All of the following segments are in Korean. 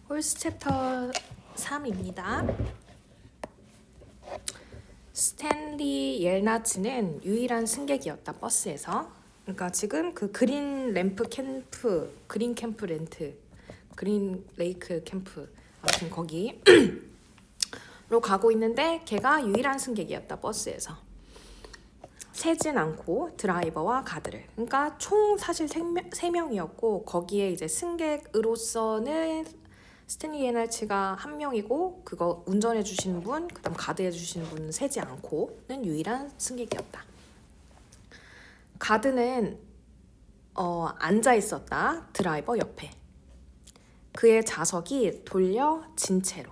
홀스 챕터 3입니다. 스탠리 옐나츠는 유일한 승객이었다, 버스에서. 그러니까 지금 그 그린 캠프 렌트, 그린 레이크 캠프, 아무튼 거기로 가고 있는데 걔가 유일한 승객이었다, 버스에서. 세진 않고 드라이버와 가드를. 그러니까 총 사실 3명이었고 거기에 이제 승객으로서는 스탠리 옐나츠가 1명이고 그거 운전해 주시는 분, 그다음 가드해 주시는 분은 세지 않고는 유일한 승객이었다. 가드는 앉아 있었다. 드라이버 옆에. 그의 좌석이 돌려진 채로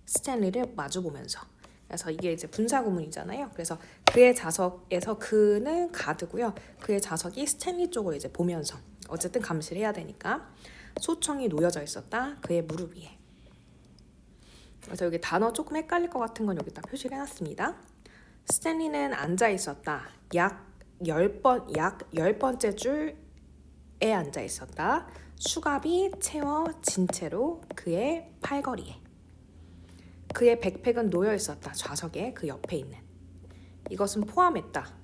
스탠리를 마주 보면서. 그래서 이게 이제 분사구문이잖아요. 그래서 그의 좌석에서 그는 가드고요. 그의 좌석이 스탠리 쪽으로 이제 보면서 어쨌든 감시를 해야 되니까 소총이 놓여져 있었다. 그의 무릎 위에. 그래서 여기 단어 조금 헷갈릴 것 같은 건 여기다 표시를 해놨습니다. 스탠리는 앉아 있었다. 약 10번째 줄에 앉아 있었다. 수갑이 채워진 채로 그의 팔걸이에. 그의 백팩은 놓여 있었다. 좌석에 그 옆에 있는. 이것은 포함했다.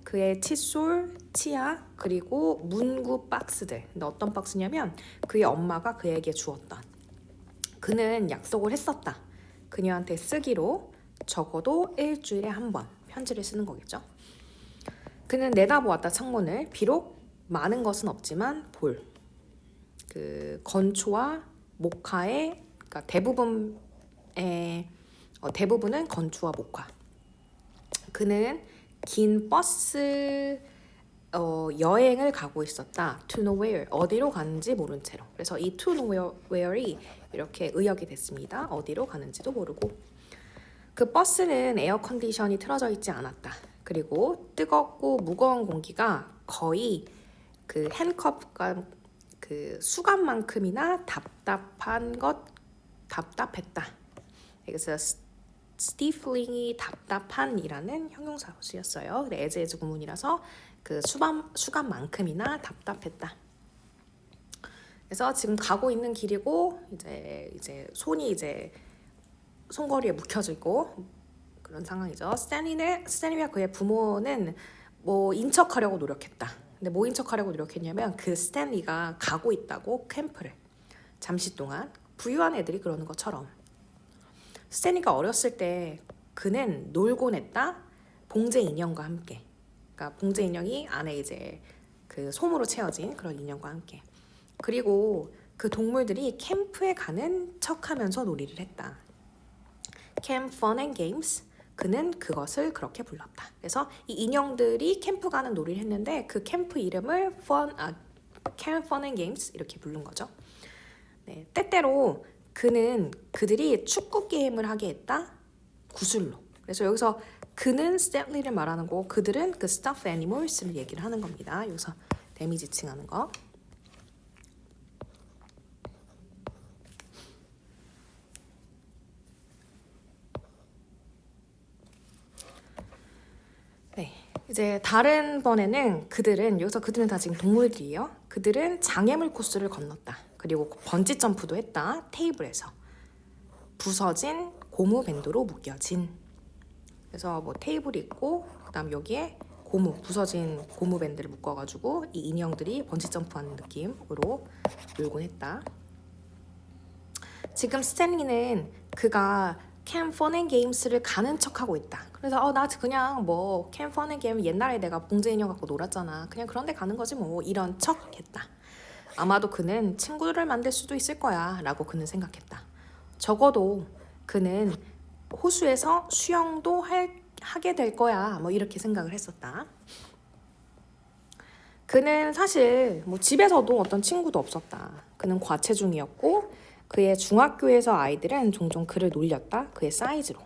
그의 칫솔, 치약, 그리고 문구 박스들. 근데 어떤 박스냐면 그의 엄마가 그에게 주었던. 그는 약속을 했었다. 그녀한테 쓰기로 적어도 일주일에 한 번 편지를 쓰는 거겠죠. 그는 내다보았다, 창문을. 비록 많은 것은 없지만 그 건초와 모카의, 그러니까 대부분은 건초와 모카. 그는 긴 버스 여행을 가고 있었다. To nowhere. 어디로 가는지 모른 채로. 그래서 이 to nowhere이 이렇게 의역이 됐습니다. 어디로 가는지도 모르고. 그 버스는 에어컨디션이 틀어져 있지 않았다. 그리고 뜨겁고 무거운 공기가 거의 그 핸컵과 그 수갑만큼이나 답답했다. 그래서 stifling이 답답한이라는 형용사로 쓰였어요. as 구문이라서 그 수갑만큼이나 답답했다. 그래서 지금 가고 있는 길이고 이제 손이 이제 손거리에 묵혀지고 그런 상황이죠. 스탠리와 그의 부모는 뭐 인척하려고 노력했다. 근데 뭐 인척하려고 노력했냐면 그 스탠리가 가고 있다고 캠프를 잠시 동안 부유한 애들이 그러는 것처럼. 스탠리가 어렸을 때 그는 놀곤 했다. 봉제 인형과 함께. 그러니까 봉제 인형이 안에 이제 그 솜으로 채워진 그런 인형과 함께. 그리고 그 동물들이 캠프에 가는 척하면서 놀이를 했다. Camp Fun and Games. 그는 그것을 그렇게 불렀다. 그래서 이 인형들이 캠프 가는 놀이를 했는데 그 캠프 이름을 Camp Fun and Games 이렇게 부른 거죠. 네, 때때로 그들이 축구 게임을 하게 했다. 구슬로. 그래서 여기서 그는 스탠리를 말하는 거고 그들은 그 stuffed animals를 얘기를 하는 겁니다. 여기서 데미지 칭하는 거. 네, 이제 다른 번에는 여기서 그들은 다 지금 동물들이에요. 그들은 장애물 코스를 건넜다. 그리고 번지 점프도 했다. 테이블에서. 부서진 고무 밴드로 묶여진. 그래서 뭐 테이블이 있고 그다음 여기에 부서진 고무 밴드를 묶어가지고 이 인형들이 번지 점프하는 느낌으로 놀곤 했다. 지금 스탠리는 그가 Camp Fun and Games를 가는 척하고 있다. 그래서 나 그냥 뭐 Camp Fun and Games 옛날에 내가 봉제 인형 갖고 놀았잖아. 그냥 그런 데 가는 거지 뭐 이런 척 했다. 아마도 그는 친구를 만들 수도 있을 거야 라고 그는 생각했다. 적어도 그는 호수에서 수영도 하게 될 거야 뭐 이렇게 생각을 했었다. 그는 사실 뭐 집에서도 어떤 친구도 없었다. 그는 과체중이었고 그의 중학교에서 아이들은 종종 그를 놀렸다. 그의 사이즈로.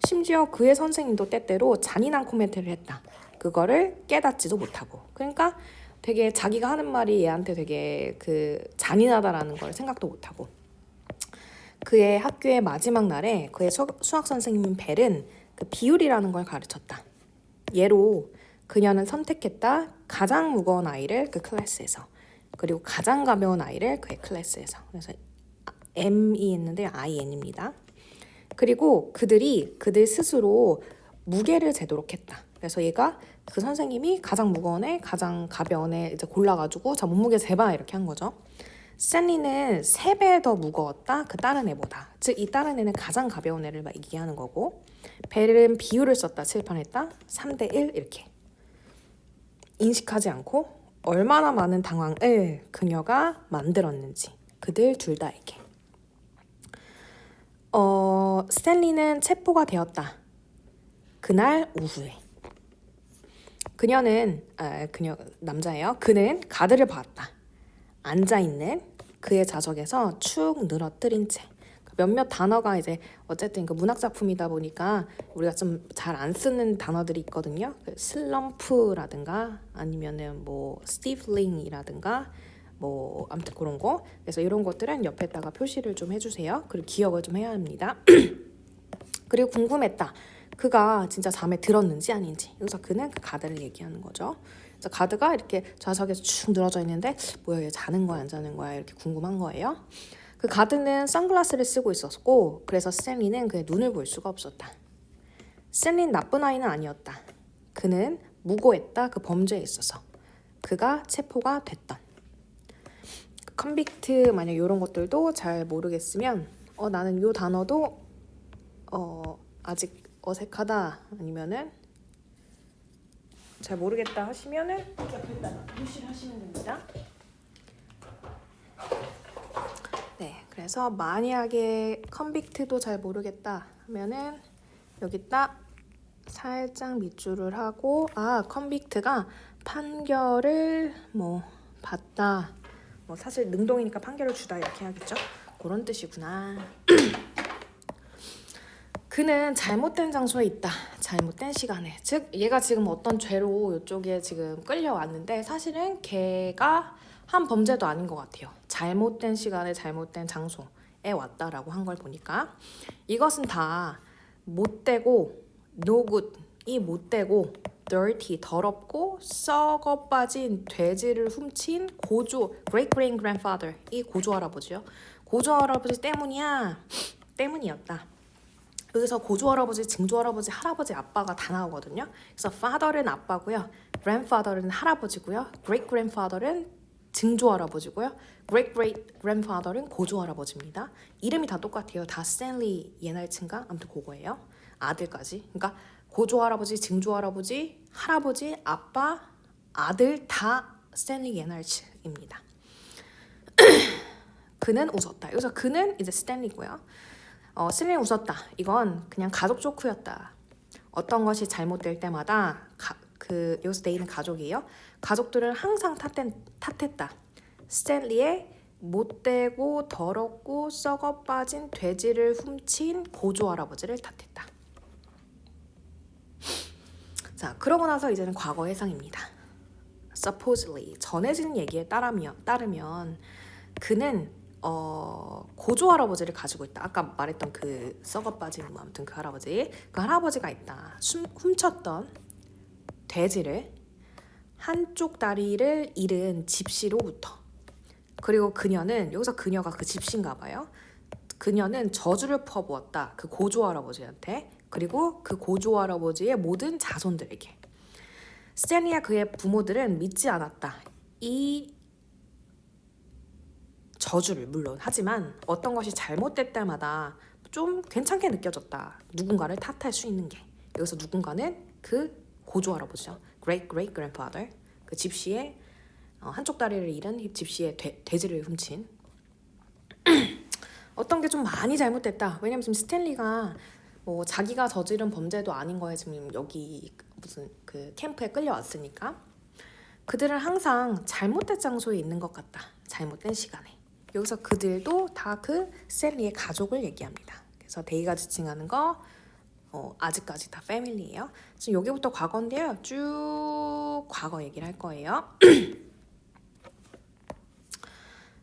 심지어 그의 선생님도 때때로 잔인한 코멘트를 했다. 그거를 깨닫지도 못하고. 그러니까 되게 자기가 하는 말이 얘한테 되게 그 잔인하다라는 걸 생각도 못하고. 그의 학교의 마지막 날에 그의 수학 선생님 벨은 그 비율이라는 걸 가르쳤다. 예로 그녀는 선택했다. 가장 무거운 아이를 그 클래스에서. 그리고 가장 가벼운 아이를 그의 클래스에서. 그래서 M이 있는데 IN입니다. 그리고 그들 스스로 무게를 재도록 했다. 그래서 얘가 그 선생님이 가장 무거운 애, 가장 가벼운 애 이제 골라가지고 자 몸무게 재봐 이렇게 한 거죠. 스탠리는 3배 더 무거웠다. 그 다른 애보다. 즉 이 다른 애는 가장 가벼운 애를 막 얘기하는 거고 벨은 비율을 썼다. 칠판했다. 3대1 이렇게. 인식하지 않고 얼마나 많은 당황을 그녀가 만들었는지 그들 둘 다에게. 스탠리는 체포가 되었다. 그날 오후에. 그녀 남자예요. 그는 가드를 봤다. 앉아있는 그의 좌석에서 축 늘어뜨린 채 몇몇 단어가 이제 어쨌든 그 문학 작품이다 보니까 우리가 좀 잘 안 쓰는 단어들이 있거든요. 슬럼프라든가 아니면은 뭐 스티플링이라든가 뭐 아무튼 그런 거. 그래서 이런 것들은 옆에다가 표시를 좀 해주세요. 그리고 기억을 좀 해야 합니다. 그리고 궁금했다. 그가 진짜 잠에 들었는지 아닌지. 여기서 그는 그 가드를 얘기하는 거죠. 그래서 가드가 이렇게 좌석에서 축 늘어져 있는데 뭐야 얘 자는 거야 안 자는 거야 이렇게 궁금한 거예요. 그 가드는 선글라스를 쓰고 있었고 그래서 스탠리는 그의 눈을 볼 수가 없었다. 스탠리는 나쁜 아이는 아니었다. 그는 무고했다. 그 범죄에 있어서. 그가 체포가 됐던. 컨빅트 만약 이런 것들도 잘 모르겠으면 나는 이 단어도 아직 어색하다 아니면은 잘 모르겠다 하시면은 옆에다 표시를 하시면 됩니다. 네, 그래서 만약에 컨빅트도 잘 모르겠다 하면은 여기다 살짝 밑줄을 하고 컨빅트가 판결을 뭐 받다 뭐 사실 능동이니까 판결을 주다 이렇게 하겠죠. 그런 뜻이구나. 그는 잘못된 장소에 있다. 잘못된 시간에. 즉 얘가 지금 어떤 죄로 이쪽에 지금 끌려왔는데 사실은 걔가 한 범죄도 아닌 것 같아요. 잘못된 시간에 잘못된 장소에 왔다라고 한 걸 보니까 이것은 다 못되고 no good이 못되고 dirty 더럽고 썩어 빠진 돼지를 훔친 great grandfather 이 고조 할아버지요. 고조 할아버지 때문이었다. 여기서 고조 할아버지, 증조 할아버지, 할아버지, 아빠가 다 나오거든요. 그래서 father는 아빠고요, grandfather는 할아버지고요, great grandfather는 증조 할아버지고요, great grandfather는 고조 할아버지입니다. 이름이 다 똑같아요. 다 스탠리 예날친가 아무튼 그거예요. 아들까지. 그러니까 고조 할아버지, 증조 할아버지, 할아버지, 아빠, 아들 다 스탠리 예날츠입니다. 그는 웃었다. 여기서 그는 이제 스탠리고요. 스탠리 웃었다. 이건 그냥 가족 조크였다. 어떤 것이 잘못될 때마다 여기서 내일은 가족이에요. 가족들은 항상 탓했다. 스탠리의 못되고 더럽고 썩어 빠진 돼지를 훔친 고조 할아버지를 탓했다. 자, 그러고 나서 이제는 과거 해상입니다. Supposedly 전해지는 얘기에 따르면 그는 고조 할아버지를 가지고 있다. 아까 말했던 그 썩어 빠진 뭐 아무튼 그 할아버지가 있다. 훔쳤던 돼지를 한쪽 다리를 잃은 집시로부터. 그리고 그녀는 여기서 그녀가 그 집시인가 봐요. 그녀는 저주를 퍼부었다. 그 고조 할아버지한테. 그리고 그 고조 할아버지의 모든 자손들에게. 스탠리와 그의 부모들은 믿지 않았다. 이 저주를 물론 하지만 어떤 것이 잘못될 때마다 좀 괜찮게 느껴졌다. 누군가를 탓할 수 있는 게. 여기서 누군가는 그 고조 할아버지죠. great grandfather. 그 집시의 한쪽 다리를 잃은 집시의 돼지를 훔친. 어떤 게 좀 많이 잘못됐다. 왜냐면 지금 스탠리가 뭐 자기가 저지른 범죄도 아닌 거에 지금 여기 무슨 그 캠프에 끌려왔으니까 그들은 항상 잘못된 장소에 있는 것 같다. 잘못된 시간에. 여기서 그들도 다 그 스탠리의 가족을 얘기합니다. 그래서 데이가 지칭하는 거 아직까지 다 패밀리예요. 지금 여기부터 과거인데요. 쭉 과거 얘기를 할 거예요.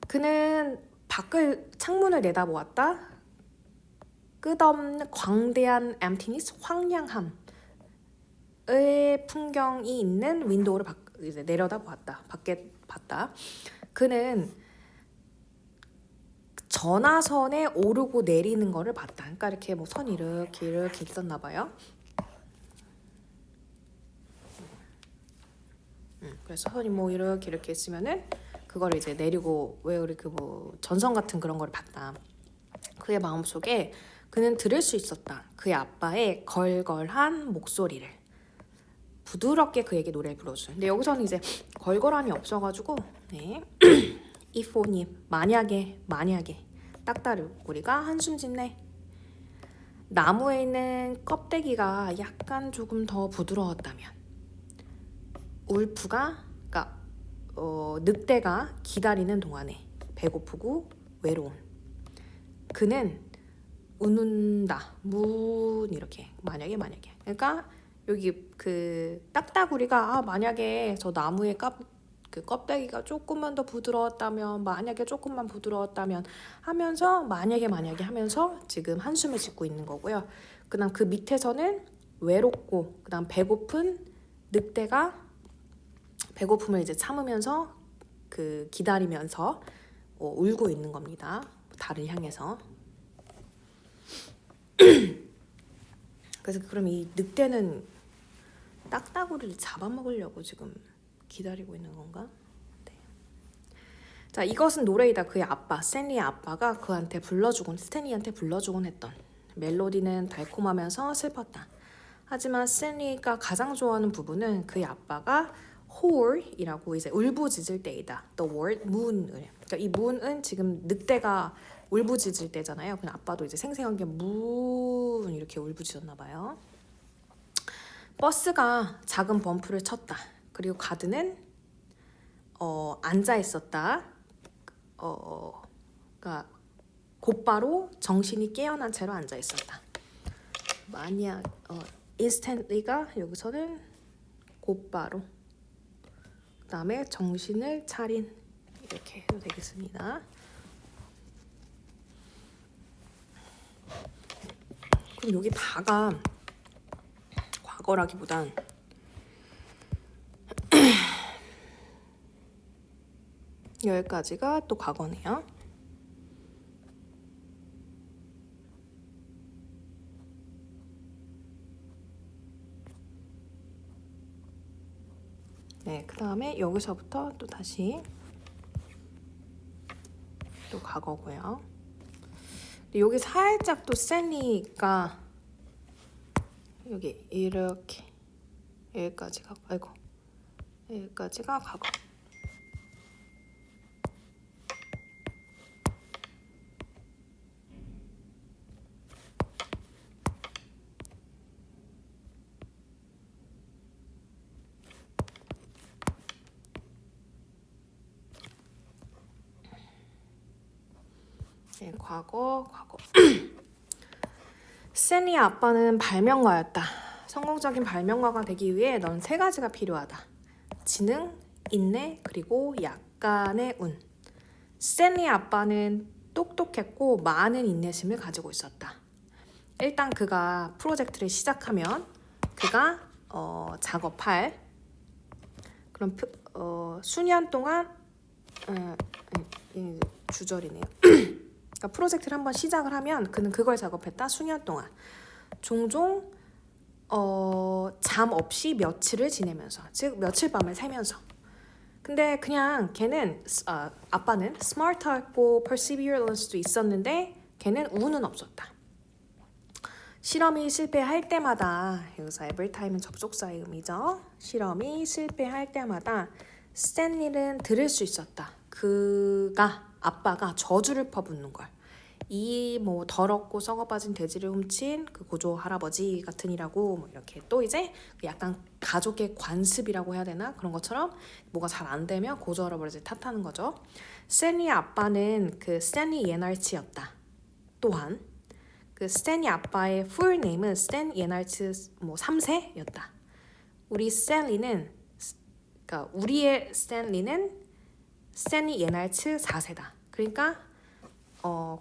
그는 밖을 창문을 내다보았다. 끝없는 광대한 emptiness, 황량함의 풍경이 있는 윈도우를 이제 내려다보았다. 밖에 봤다. 그는 전화선에 오르고 내리는 거를 봤다. 그러니까 이렇게 뭐 선이 이렇게 있었나 봐요. 그래서 선이 뭐 이렇게 있으면은 그걸 이제 내리고 왜 우리 그 뭐 전선 같은 그런 걸 봤다. 그의 마음속에 그는 들을 수 있었다. 그의 아빠의 걸걸한 목소리를 부드럽게 그에게 노래를 불러주는. 근데 여기서는 이제 걸걸함이 없어가지고 네. 이포님 만약에 딱따구리가 한숨 짓네. 나무에 있는 껍데기가 약간 조금 더 부드러웠다면 울프가 그러니까 늑대가 기다리는 동안에 배고프고 외로운 그는 웃는다. 이렇게 만약에 그러니까 여기 그 딱따구리가 만약에 저 나무의 그 껍데기가 조금만 더 부드러웠다면 만약에 조금만 부드러웠다면 하면서 만약에 하면서 지금 한숨을 짓고 있는 거고요. 그다음 그 밑에서는 외롭고 그다음 배고픈 늑대가 배고픔을 이제 참으면서 그 기다리면서 울고 있는 겁니다. 달을 향해서. 그래서 그럼 이 늑대는 딱따구리를 잡아먹으려고 지금 기다리고 있는 건가? 네. 자, 이것은 노래이다. 그의 아빠, 스탠리의 아빠가 스탠리한테 불러주곤 했던 멜로디는 달콤하면서 슬펐다. 하지만 스탠리가 가장 좋아하는 부분은 그의 아빠가 whore이라고 이제 울부짖을 때이다. The word moon을. 그러니까 이 moon은 지금 늑대가 울부짖을 때잖아요. 그냥 아빠도 이제 생생하게 moon 이렇게 울부짖었나 봐요. 버스가 작은 범프를 쳤다. 그리고 가드는 앉아 있었다. 그러니까 곧바로 정신이 깨어난 채로 앉아 있었다. 만약 instantly가 여기서는 곧바로 그다음에 정신을 차린 이렇게 해도 되겠습니다. 그럼 여기 다가 과거라기보단 여기까지가 또 과거네요. 네, 그 다음에 여기서부터 또 다시 또 과거고요. 여기 살짝 또 스탠리가 여기 이렇게 여기까지가 여기까지가 과거. 네, 과거. 스탠리의 아빠는 발명가였다. 성공적인 발명가가 되기 위해 넌 3가지가 필요하다. 지능, 인내, 그리고 약간의 운. 스탠리의 아빠는 똑똑했고 많은 인내심을 가지고 있었다. 일단 그가 프로젝트를 시작하면 그가 작업할 그럼 수년 동안 주절이네요. 그러니까 프로젝트를 한번 시작을 하면 그는 그걸 작업했다. 수년 동안 종종 잠 없이 며칠을 지내면서 즉 며칠 밤을 새면서 근데 그냥 걔는 아빠는 스마트하고 perseverance도 있었는데 걔는 운은 없었다. 실험이 실패할 때마다 여기서 everytime은 접속사의 의미죠. 실험이 실패할 때마다 스탠리는 들을 수 있었다. 아빠가 저주를 퍼붓는 걸. 이 뭐 더럽고 썩어빠진 돼지를 훔친 그 고조 할아버지 같으니라고 뭐 이렇게 또 이제 약간 가족의 관습이라고 해야 되나 그런 것처럼 뭐가 잘 안 되면 고조 할아버지를 탓하는 거죠. 스탠리의 아빠는 그 스탠리 예날치였다. 또한 그 스탠리 아빠의 풀 네임은 스탠 예날츠 뭐 3세였다. 우리의 스탠리는 스탠리 예날츠 4세다. 그러니까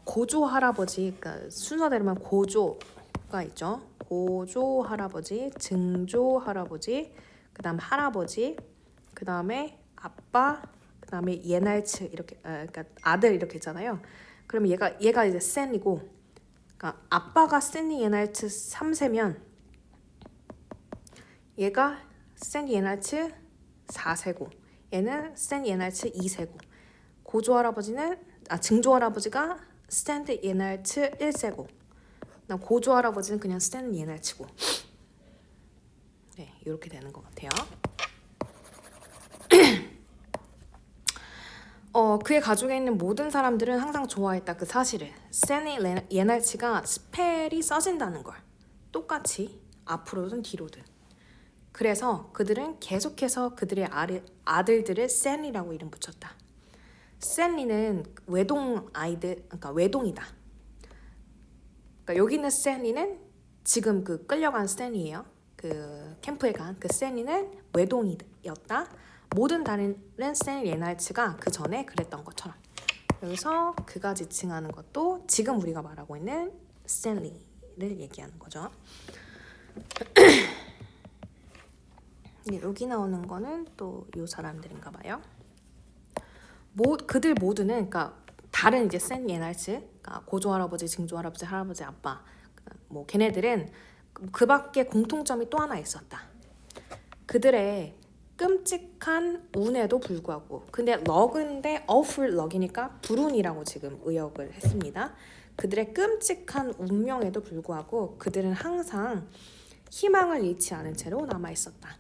고조 할아버지, 그러니까 순서대로면 고조가 있죠. 고조 할아버지, 증조 할아버지, 그다음 할아버지, 그다음에 아빠, 그다음에 예날츠 이렇게 그러니까 아들 이렇게 있잖아요. 그러면 얘가 이제 센이고, 그러니까 아빠가 세니 예날츠 3세면 얘가 세니 예날츠 4세고 얘는 세니 예날츠 2세고 증조 할아버지가 스탠드 예날츠 1세고 고조 할아버지는 그냥 스탠드 예날츠고. 네, 이렇게 되는 것 같아요. 그의 가족에 있는 모든 사람들은 항상 좋아했다. 그 사실을. 세니 예날치가 스펠이 써진다는 걸. 똑같이 앞으로든 뒤로든. 그래서 그들은 계속해서 그들의 아들들을 세니라고 이름 붙였다. 세니는 그러니까 외동이다. 그러니까 여기 있는 세니는 지금 그 끌려간 세니예요. 그 캠프에 간 그 세니는 외동이었다. 모든 다른 세니 예날츠가 그 전에 그랬던 것처럼. 여기서 그가 지칭하는 것도 지금 우리가 말하고 있는 스탠리를 얘기하는 거죠. 여기 나오는 거는 또 이 사람들인가 봐요. 그들 모두는 그러니까 다른 이제 세니 예날츠, 그러니까 고조 할아버지, 증조 할아버지, 할아버지, 아빠, 뭐 걔네들은 그 밖에 공통점이 또 하나 있었다. 그들의 끔찍한 운에도 불구하고, 근데 럭인데 awful 럭이니까 불운이라고 지금 의역을 했습니다. 그들의 끔찍한 운명에도 불구하고 그들은 항상 희망을 잃지 않은 채로 남아 있었다.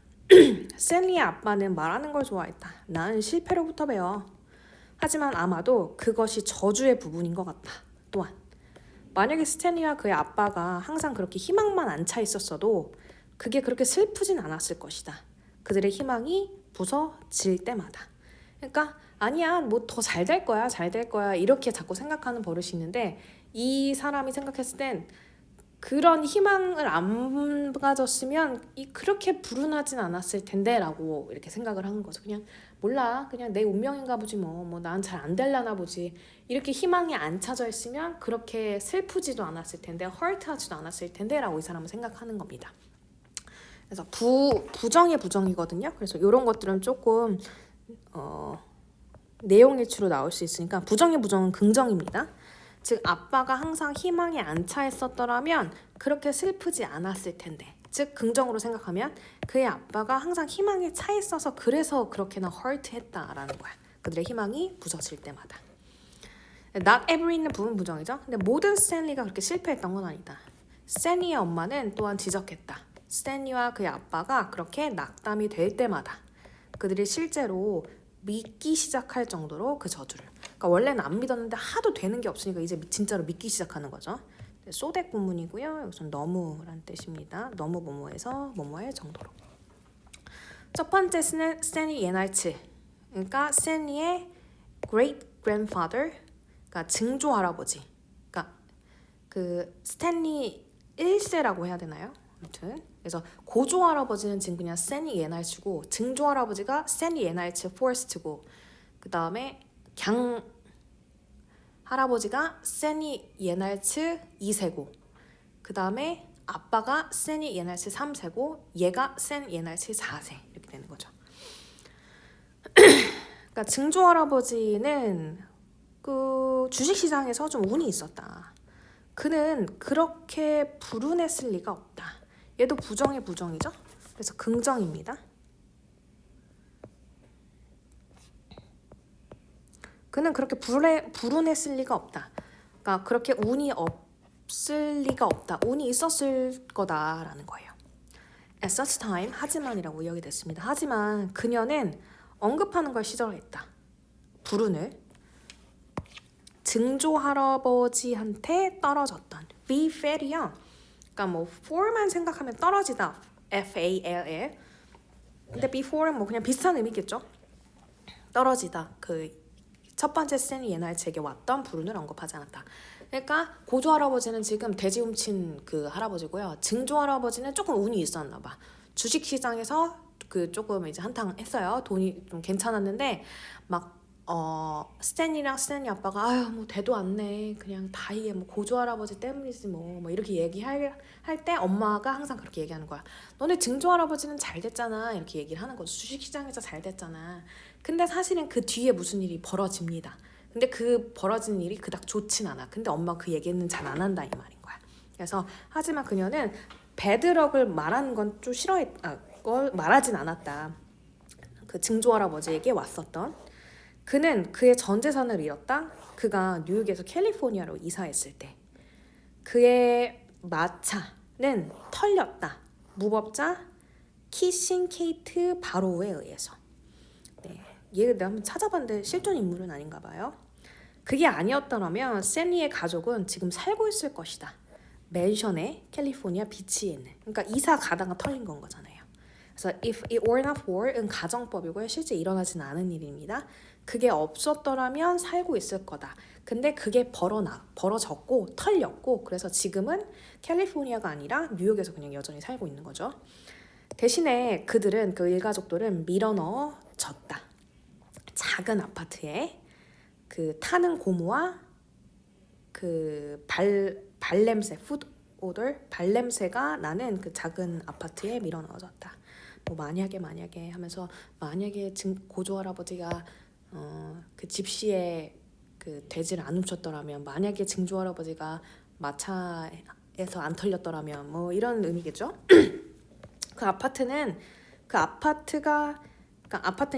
셀리의 아빠는 말하는 걸 좋아했다. 나는 실패로부터 배워. 하지만 아마도 그것이 저주의 부분인 것 같다. 또한 만약에 스탠리와 그의 아빠가 항상 그렇게 희망만 안 차 있었어도 그게 그렇게 슬프진 않았을 것이다. 그들의 희망이 부서질 때마다. 그러니까 아니야, 뭐 더 잘 될 거야, 잘 될 거야 이렇게 자꾸 생각하는 버릇이 있는데, 이 사람이 생각했을 땐 그런 희망을 안 가졌으면 그렇게 불운하진 않았을 텐데 라고 이렇게 생각을 하는 거죠. 그냥 몰라, 그냥 내 운명인가 보지, 뭐 난 잘 안 될라나 보지, 이렇게 희망이 안 차져 있으면 그렇게 슬프지도 않았을 텐데 허트하지도 않았을 텐데 라고 이 사람은 생각하는 겁니다. 그래서 부정의 부정이거든요. 그래서 이런 것들은 조금 내용 일치로 나올 수 있으니까 부정의 부정은 긍정입니다. 즉 아빠가 항상 희망에 안 차 있었더라면 그렇게 슬프지 않았을 텐데, 즉 긍정으로 생각하면 그의 아빠가 항상 희망에 차 있어서 그래서 그렇게나 허트했다라는 거야. 그들의 희망이 부서질 때마다. Not every는 부분 부정이죠. 근데 모든 스탠리가 그렇게 실패했던 건 아니다. 스탠리의 엄마는 또한 지적했다. 스탠리와 그의 아빠가 그렇게 낙담이 될 때마다 그들이 실제로 믿기 시작할 정도로 그 저주를, 그러니까 원래는 안 믿었는데 하도 되는 게 없으니까 이제 진짜로 믿기 시작하는 거죠. 소댓 구문이고요. 여기서는 너무란 뜻입니다. 너무 뭐뭐해서 뭐뭐할 정도로. 첫 번째 스탠리 예날츠, 그러니까 스탠리의 great grandfather, 그러니까 증조 할아버지. 그러니까 그 스탠리 1세라고 해야 되나요? 아무튼 그래서 고조 할아버지는 지금 그냥 스탠리 예날츠고, 증조 할아버지가 스탠리 예날츠 포스트고, 그 다음에 강 할아버지가 스탠리 예날츠 2세고, 그 다음에 아빠가 스탠리 예날츠 3세고, 얘가 스탠리 예날츠 4세 이렇게 되는 거죠. 그러니까 증조 할아버지는 그 주식시장에서 좀 운이 있었다. 그는 그렇게 불운했을 리가 없다. 얘도 부정의 부정이죠. 그래서 긍정입니다. 그는 그렇게 불운했을 리가 없다. 그러니까 그렇게 운이 없을 리가 없다. 운이 있었을 거다라는 거예요. At such time, 하지만이라고 의역이 됐습니다. 하지만 그녀는 언급하는 걸 시절했다. 불운을 증조 할아버지한테 떨어졌던 befall이요. 그러니까 뭐 fal만 생각하면 떨어지다, fall. 근데 before는 뭐 그냥 비슷한 의미겠죠. 떨어지다. 그 첫 번째 스탠리 예날츠에게 왔던 불운을 언급하지 않았다. 그러니까 고조 할아버지는 지금 돼지 훔친 그 할아버지고요. 증조 할아버지는 조금 운이 있었나 봐. 주식 시장에서 그 조금 이제 한탕 했어요. 돈이 좀 괜찮았는데 막 스탠리랑 스탠리 아빠가 아유 뭐 대도 안 내, 그냥 다 이게 뭐 고조 할아버지 때문이지 뭐 이렇게 얘기할 때 엄마가 항상 그렇게 얘기하는 거야. 너네 증조 할아버지는 잘 됐잖아 이렇게 얘기를 하는 거죠. 주식시장에서 잘 됐잖아. 근데 사실은 그 뒤에 무슨 일이 벌어집니다. 근데 그 벌어지는 일이 그닥 좋진 않아. 근데 엄마가 그 얘기는 잘 안 한다 이 말인 거야. 그래서 하지만 그녀는 배드럭을 말하는 건 좀 걸 말하진 않았다. 그 증조 할아버지에게 왔었던 그는 그의 전 재산을 잃었다. 그가 뉴욕에서 캘리포니아로 이사했을 때 그의 마차는 털렸다. 무법자 키싱 케이트 바로우에 의해서. 네, 얘 내가 한번 찾아봤는데 실존 인물은 아닌가 봐요. 그게 아니었더라면 샌리의 가족은 지금 살고 있을 것이다. 맨션에 캘리포니아 비치에 있는. 그러니까 이사 가다가 털린 건 거잖아요. 그래서 if it were not for은 가정법이고요. 실제 일어나지는 않은 일입니다. 그게 없었더라면 살고 있을 거다. 근데 그게 벌어졌고 털렸고 그래서 지금은 캘리포니아가 아니라 뉴욕에서 그냥 여전히 살고 있는 거죠. 대신에 그들은 그 일가족들은 밀어넣어졌다. 작은 아파트에 그 타는 고무와 그 발냄새 푸드 오더 발냄새가 나는 그 작은 아파트에 밀어넣어졌다. 뭐 만약에 하면서 만약에 고조 할아버지가 그 집시에 그 돼지를 안 훔쳤더라면 만약에 증조 할아버지가 마차에서 안 털렸더라면 뭐 이런 의미겠죠. 그 아파트는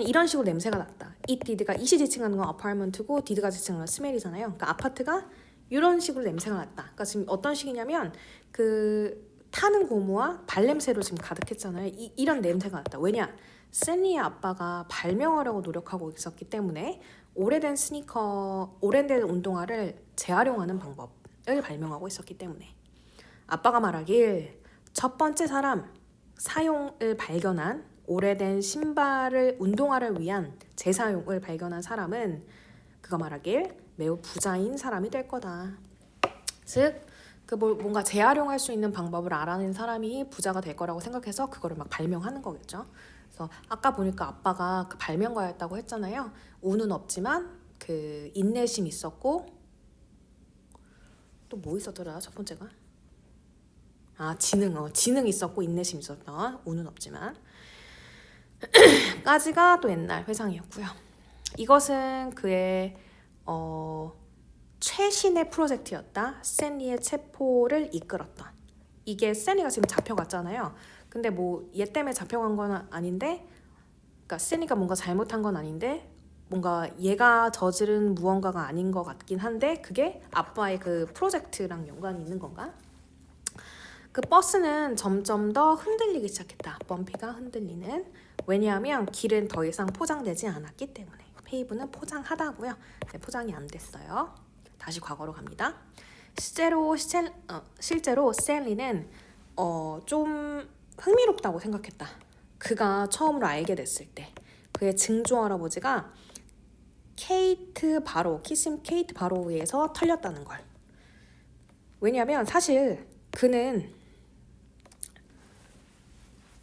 이런 식으로 냄새가 났다. 이 디드가 이시 지칭하는 건 아파트먼트고 디드가 지칭하는 건 스멜이잖아요. 그러니까 아파트가 이런 식으로 냄새가 났다. 그러니까 지금 어떤 식이냐면 그 타는 고무와 발냄새로 지금 가득했잖아요. 이런 냄새가 났다. 왜냐? 샌리의 아빠가 발명하려고 노력하고 있었기 때문에 오래된 운동화를 재활용하는 방법을 발명하고 있었기 때문에 아빠가 말하길 첫 번째 사람 사용을 발견한 오래된 운동화를 위한 재사용을 발견한 사람은 그가 말하길 매우 부자인 사람이 될 거다. 즉, 뭔가 재활용할 수 있는 방법을 알아낸 사람이 부자가 될 거라고 생각해서 그거를 막 발명하는 거겠죠. 그래서 아까 보니까 아빠가 그 발명가였다고 했잖아요. 운은 없지만 그 인내심 있었고 또 뭐 있었더라 첫 번째가? 지능 있었고 인내심 있었던 운은 없지만 까지가 또 옛날 회상이었고요. 이것은 그의 최신의 프로젝트였다. 스탠리의 체포를 이끌었던. 이게 스탠리가 지금 잡혀갔잖아요. 근데 뭐 얘 때문에 잡혀간 건 아닌데, 그러니까 스탠리가 뭔가 잘못한 건 아닌데 뭔가 얘가 저지른 무언가가 아닌 것 같긴 한데 그게 아빠의 그 프로젝트랑 연관이 있는 건가? 그 버스는 점점 더 흔들리기 시작했다. 범피가 흔들리는. 왜냐하면 길은 더 이상 포장되지 않았기 때문에. 페이브는 포장하다고요. 네, 포장이 안 됐어요. 다시 과거로 갑니다. 실제로 스탠리는 좀 흥미롭다고 생각했다. 그가 처음으로 알게 됐을 때 그의 증조 할아버지가 키싱 케이트 바로우에서 털렸다는 걸. 왜냐하면 사실 그는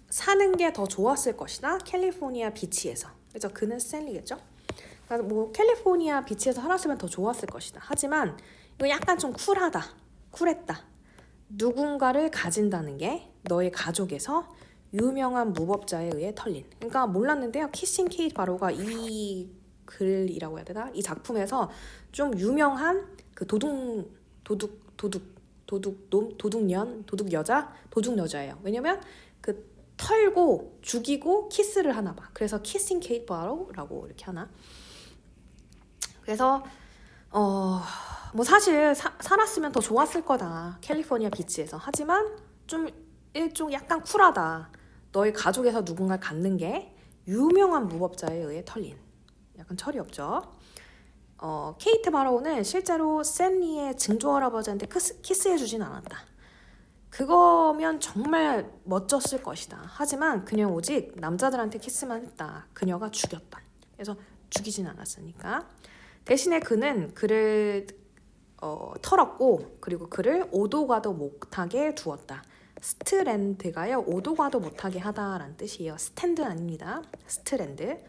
사는 게 더 좋았을 것이다. 캘리포니아 비치에서. 그래서 그는 스탠리겠죠. 그래서 뭐 캘리포니아 비치에서 살았으면 더 좋았을 것이다. 하지만 이거 약간 좀 쿨했다. 누군가를 가진다는 게 너의 가족에서 유명한 무법자에 의해 털린. 그러니까 몰랐는데요. 키싱 케이트 바로가 이 글이라고 해야 되나? 이 작품에서 좀 유명한 그 도둑 여자예요. 왜냐면 그 털고 죽이고 키스를 하나 봐. 그래서 키싱 케이트 바로라고 이렇게 하나. 그래서 뭐 사실 살았으면 더 좋았을 거다. 캘리포니아 비치에서. 하지만 좀 일종 약간 쿨하다. 너의 가족에서 누군가를 갖는 게 유명한 무법자에 의해 털린. 약간 철이 없죠. 케이트 바로우는 실제로 샌리의 증조 할아버지한테 키스해주진 않았다. 그거면 정말 멋졌을 것이다. 하지만 그녀는 오직 남자들한테 키스만 했다. 그녀가 죽였다. 그래서 죽이진 않았으니까. 대신에 그는 그를 털었고 그리고 그를 오도 가도 못하게 두었다. 스트랜드가요. 오도 가도 못하게 하다라는 뜻이에요. 스탠드 아닙니다. 스트랜드.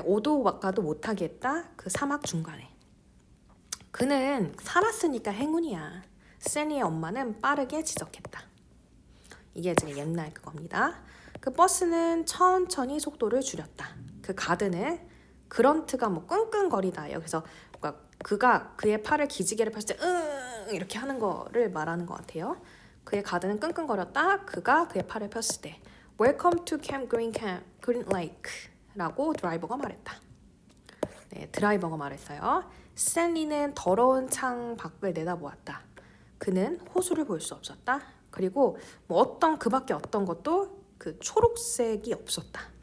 오도 가도 못하게 했다. 그 사막 중간에. 그는 살았으니까 행운이야. 샌리의 엄마는 빠르게 지적했다. 이게 지금 옛날 그겁니다. 그 버스는 천천히 속도를 줄였다. 그 가드는 그런트가 뭐 끙끙거리다예요. 그래서 그가 그의 팔을 기지개를 폈을 때 이렇게 하는 거를 말하는 것 같아요. 그의 가드는 끙끙거렸다. 그가 그의 팔을 폈을 때 Welcome to Camp Green Lake 라고 드라이버가 말했다. 네, 드라이버가 말했어요. 스탠리는 더러운 창 밖을 내다보았다. 그는 호수를 볼 수 없었다. 그리고 뭐 어떤 그 밖에 어떤 것도 그 초록색이 없었다.